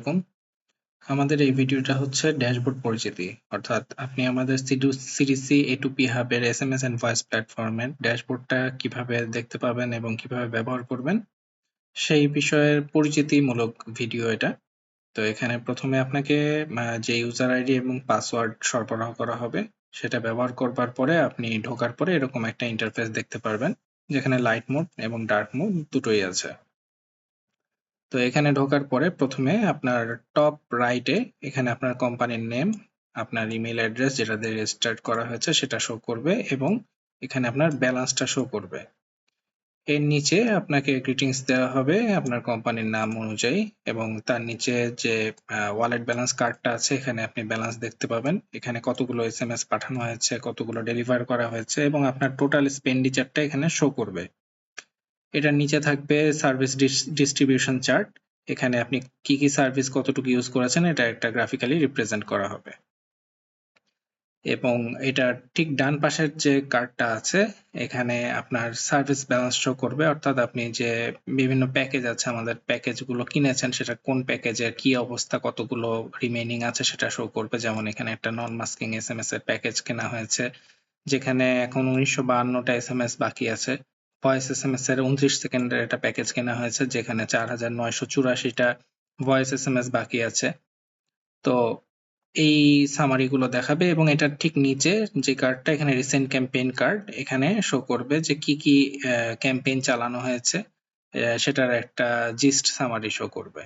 আলাইকুম। আমাদের এই ভিডিওটা হচ্ছে ড্যাশবোর্ড পরিচিতি, অর্থাৎ আপনি আমাদের সিডিসি A2P হাবের এসএমএস এন্ড ভয়েস প্ল্যাটফর্মের ড্যাশবোর্ডটা কিভাবে দেখতে পাবেন এবং কিভাবে ব্যবহার করবেন সেই বিষয়ের পরিচিতিমূলক ভিডিও এটা। তো এখানে প্রথমে আপনাকে যে ইউজার আইডি এবং পাসওয়ার্ড সরবরাহ করা হবে সেটা ব্যবহার করবার পরে আপনি ঢোকার পরে এরকম একটা ইন্টারফেস দেখতে পারবেন, যেখানে লাইট মোড এবং ডার্ক মোড দুটোই আছে। তো এখানে ঢোকার পরে প্রথমে আপনার টপ রাইটে এখানে আপনার কোম্পানির নেম, আপনার ইমেল অ্যাড্রেস যেটা দিয়ে রেজিস্টার্ড করা হয়েছে সেটা শো করবে এবং এখানে আপনার ব্যালেন্সটা শো করবে। এর নিচে আপনাকে গ্রিটিংস দেওয়া হবে আপনার কোম্পানির নাম অনুযায়ী এবং তার নিচে যে ওয়ালেট ব্যালেন্স কার্ডটা আছে এখানে আপনি ব্যালেন্স দেখতে পাবেন। এখানে কতগুলো এসএমএস পাঠানো হয়েছে, কতগুলো ডেলিভার করা হয়েছে এবং আপনার টোটাল এক্সপেন্ডিচারটা এখানে শো করবে। এটার নিচে থাকবে সার্ভিস ডিস্ট্রিবিউশন চার্ট। এখানে আপনি কি কি সার্ভিস কতটুকু ইউজ করেছেন এটা একটা গ্রাফিক্যালি রিপ্রেজেন্ট করা হবে। এবং এটার ঠিক ডান পাশের যে কার্ডটা আছে এখানে আপনার সার্ভিস ব্যালেন্স শো করবে, অর্থাৎ আপনি যে বিভিন্ন প্যাকেজ আছে আমাদের প্যাকেজগুলো কিনেছেন সেটা কোন প্যাকেজের কি অবস্থা, কতগুলো রিমেইনিং আছে সেটা শো করবে। যেমন এখানে একটা নন মাস্কিং এসএমএস এর প্যাকেজ কেনা হয়েছে যেখানে এখন 1952টা এসএমএস বাকি আছে। ভয়েস এসএমএস এর 29 সেকেন্ডের একটা প্যাকেজ কেনা হয়েছে যেখানে 4984টা ভয়েস এসএমএস বাকি আছে। তো এই সামারি গুলো দেখাবে এবং এটার ঠিক নিচে যে কার্ডটা এখানে রিসেন্ট ক্যাম্পেইন কার্ড এখানে শো করবে যে কি কি ক্যাম্পেইন চালানো হয়েছে, সেটার একটা জিস্ট সামারি শো করবে।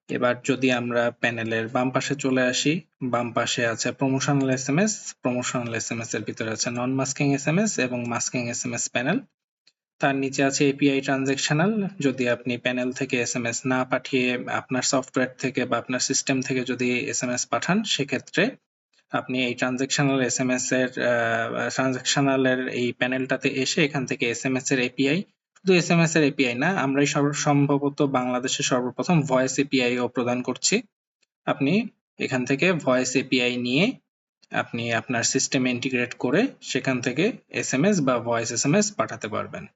এবার যদি আমরা প্যানেলের বাম পাশে চলে আসি, বাম পাশে আছে প্রমোশনাল এসএমএস। প্রমোশনাল এসএমএস এর ভিতরে আছে নন মাস্কিং এসএমএস এবং মাস্কিং এসএমএস প্যানেল। তার নিচে আছে এপিআই ট্রানজ্যাকশনাল। যদি আপনি প্যানেল থেকে এসএমএস না পাঠিয়ে আপনার সফটওয়্যার থেকে বা আপনার সিস্টেম থেকে যদি এসএমএস পাঠান সেক্ষেত্রে আপনি এই ট্রানজ্যাকশনালের এই প্যানেলটাতে এসে এখান থেকে এসএমএস এর এপিআই, শুধু এসএমএস এর এপিআই না, আমরাই সম্ভবত বাংলাদেশে সর্বপ্রথম ভয়েস এপিআই ও প্রদান করছি। আপনি এখান থেকে ভয়েস এপিআই নিয়ে আপনি আপনার সিস্টেমে ইন্টিগ্রেট করে সেখান থেকে এসএমএস বা ভয়েস এসএমএস পাঠাতে পারবেন।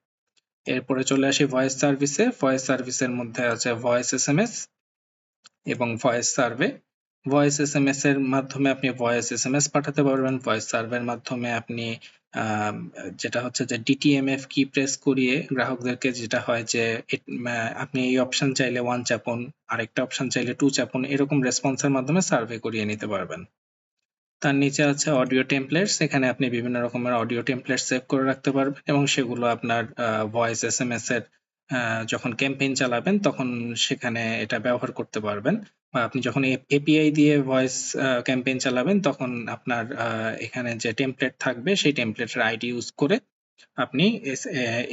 এরপরে চলে আসি ভয়েস সার্ভিসে। ভয়েস সার্ভিসের মধ্যে আছে ভয়েস এসএমএস এবং ভয়েস সার্ভে। ভয়েস এসএমএস এর মাধ্যমে আপনি ভয়েস এসএমএস পাঠাতে পারবেন। ভয়েস সার্ভের মাধ্যমে আপনি যেটা হচ্ছে যে ডিটিএমএফ কি প্রেস করিয়ে গ্রাহকদেরকে যেটা হয় যে আপনি এই অপশন চাইলে 1 চাপুন, আরেকটা অপশন চাইলে 2 চাপুন, এরকম রেসপন্সের মাধ্যমে সার্ভে করিয়ে নিতে পারবেন। তার নিচে আছে অডিও টেমপ্লেটস। এখানে আপনি বিভিন্ন রকমের অডিও টেমপ্লেট সেভ করে রাখতে পারবেন এবং সেগুলো আপনার ভয়েস এসএমএস এর যখন ক্যাম্পেইন চালাবেন তখন সেখানে এটা ব্যবহার করতে পারবেন। বা আপনি যখন এপিআই দিয়ে ভয়েস ক্যাম্পেইন চালাবেন তখন আপনার এখানে যে টেমপ্লেট থাকবে সেই টেমপ্লেটের আইডি ইউজ করে আপনি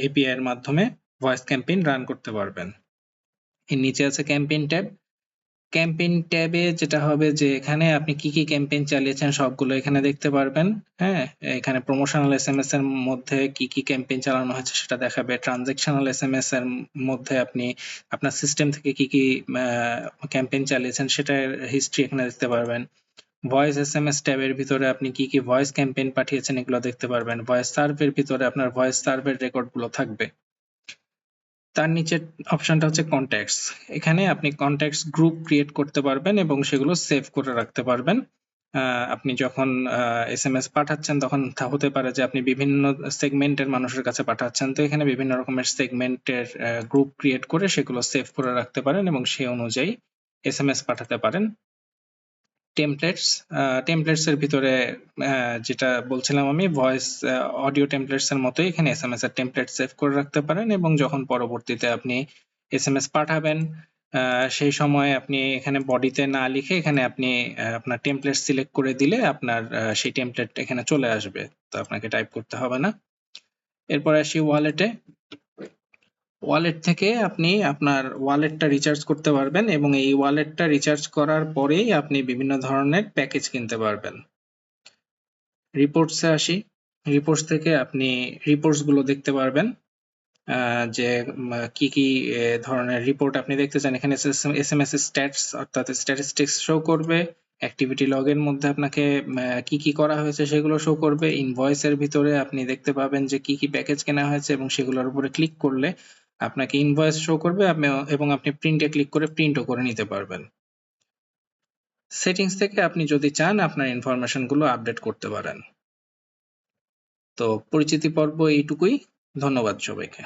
এপিআই এর মাধ্যমে ভয়েস ক্যাম্পেইন রান করতে পারবেন। এর নিচে আছে ক্যাম্পেইন ট্যাব। ক্যাম্পেইন ট্যাবে যেটা হবে যে এখানে আপনি কি কি ক্যাম্পেইন চালিয়েছেন সবগুলো এখানে দেখতে পারবেন। হ্যাঁ, এখানে প্রমোশনাল এসএমএস এর মধ্যে কি কি ক্যাম্পেইন চালানো হয়েছে সেটা দেখাবে। ট্রানজ্যাকশনাল এসএমএস এর মধ্যে আপনি আপনার সিস্টেম থেকে কি কি ক্যাম্পেইন চালিয়েছেন সেটার হিস্ট্রি এখানে দেখতে পারবেন। ভয়েস এসএমএস ট্যাবের ভিতরে আপনি কি কি ভয়েস ক্যাম্পেইন পাঠিয়েছেন এগুলো দেখতে পারবেন। ভয়েস সার্ভের ভিতরে আপনার ভয়েস সার্ভের রেকর্ড গুলো থাকবে। তার নিচের অপশনটা হচ্ছে কন্ট্যাক্টস। এখানে আপনি কন্ট্যাক্টস গ্রুপ ক্রিয়েট করতে পারবেন এবং সেগুলো সেভ করে রাখতে পারবেন। আপনি যখন এসএমএস পাঠাচ্ছেন তখন হতে পারে যে আপনি বিভিন্ন সেগমেন্টের মানুষের কাছে পাঠাচ্ছেন, তো এখানে বিভিন্ন রকমের সেগমেন্টের গ্রুপ ক্রিয়েট করে সেগুলো সেভ করে রাখতে পারেন এবং সেই অনুযায়ী এসএমএস পাঠাতে পারেন। টেমপ্লেটস এর ভিতরে যেটা বলছিলাম আমি, ভয়েস অডিও টেমপ্লেটস এর মতোই এখানে এসএমএস এর টেমপ্লেট সেভ করে রাখতে পারেন এবং যখন পরবর্তীতে আপনি এসএমএস পাঠাবেন সেই সময় আপনি এখানে বডিতে না লিখে এখানে আপনি আপনার টেমপ্লেট সিলেক্ট করে দিলে আপনার সেই টেমপ্লেট এখানে চলে আসবে, তো আপনাকে টাইপ করতে হবে না। এরপর আসি ওয়ালেটে। ওয়ালেট থেকে আপনি আপনার ওয়ালেটটা রিচার্জ করতে পারবেন এবং এই ওয়ালেটটা রিচার্জ করার পরেই আপনি বিভিন্ন ধরনের প্যাকেজ কিনতে পারবেন। রিপোর্টসে আসি। রিপোর্টস থেকে আপনি রিপোর্টস গুলো দেখতে পারবেন যে কি কি ধরনের রিপোর্ট আপনি দেখতে চান। এখানে এসএমএস স্ট্যাটস অর্থাৎ স্ট্যাটিস্টিক্স শো করবে। অ্যাক্টিভিটি লগের মধ্যে আপনাকে কি কি করা হয়েছে সেগুলো শো করবে। ইনভয়েসের ভিতরে আপনি দেখতে পাবেন যে কি কি প্যাকেজ কেনা হয়েছে এবং সেগুলোর উপরে ক্লিক করলে আপনাকে ইনভয়েস শো করবে এবং আপনি প্রিন্টে ক্লিক করে প্রিন্টও করে নিতে পারবেন। সেটিংস থেকে আপনি যদি চান আপনার ইনফরমেশন গুলো আপডেট করতে পারেন। তো পরিচিতি পর্ব এইটুকুই। ধন্যবাদ সবাইকে।